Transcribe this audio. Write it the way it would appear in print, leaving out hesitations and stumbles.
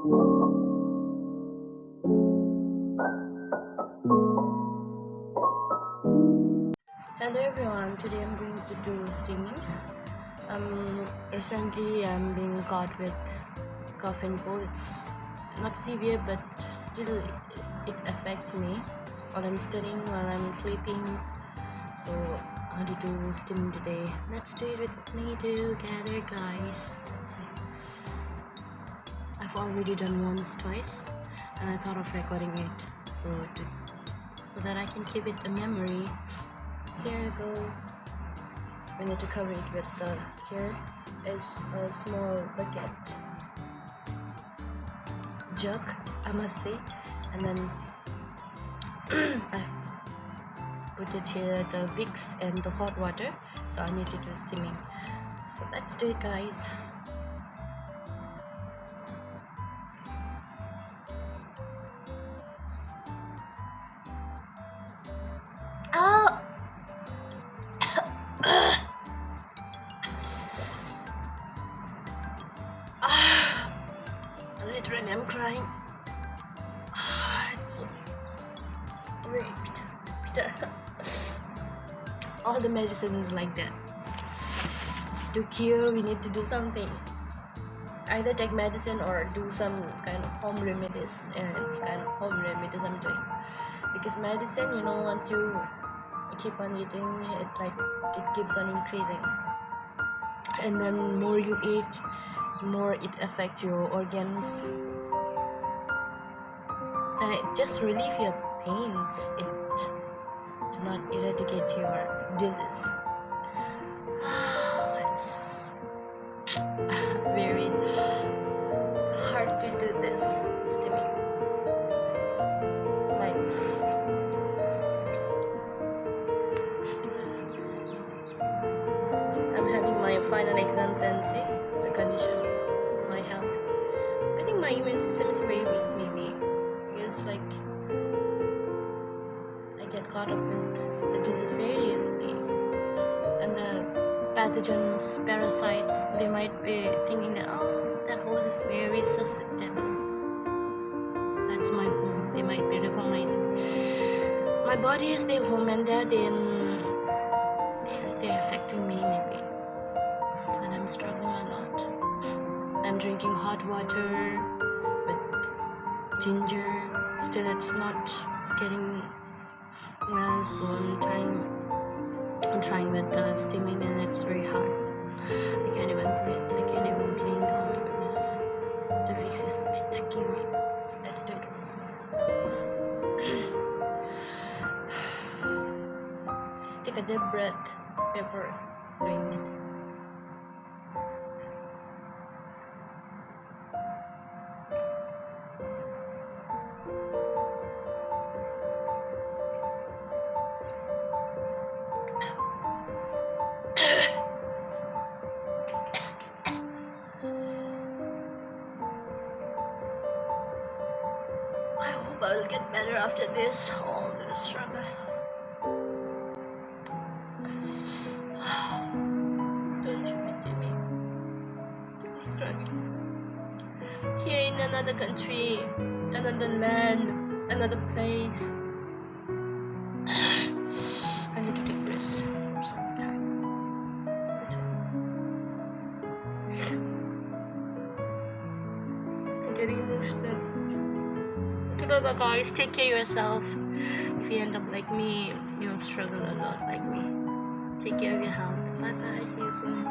Hello everyone, today I'm going to do steaming. Recently I'm being caught with cough and cold. It's not severe but still it affects me while I'm studying, while I'm sleeping. So I want to do steaming today. Let's do it with me together, guys. Let's see. I've already done once, twice, and I thought of recording it so that I can keep it a memory. Here you go. We need to cover it with here is a small bucket jug, I must say, and then I've put it here the Vicks and the hot water, so I need to do steaming. So let's do it, guys. Oh! Literally, I'm crying. It's so very bitter. All the medicine is like that. To cure, we need to do something. Either take medicine or do some kind of home remedies, and it's kind of home remedies I'm doing. Because medicine, once you keep on eating it, it keeps on increasing, and then more you eat, more it affects your organs, and it just relieves your pain. It do not eradicate your disease. It's very hard to do this steaming. I'm having my final exams and see the condition of my health. I think my immune system is very weak, maybe because I get caught up with the disease very easily, and the pathogens, parasites, they might be thinking that that horse is very susceptible. That's my home. They might be recognizing my body as their home, and they're affecting me maybe, and I'm struggling a lot. I'm drinking hot water with ginger. Still, it's not getting well, so I'm trying with the steaming, and it's very hard. I can't even breathe. I can't even blink. Oh my goodness, the Vicks is attacking me. Let's do it once more. Take a deep breath before doing it. I hope I will get better after this, all this struggle. Don't you pity me? I'm struggling. Here in another country, another land, another place. I need to take this for some time. I'm getting emotional. Okay, bye guys, take care of yourself. If you end up like me, you'll struggle a lot like me. Take care of your health. Bye bye, see you soon.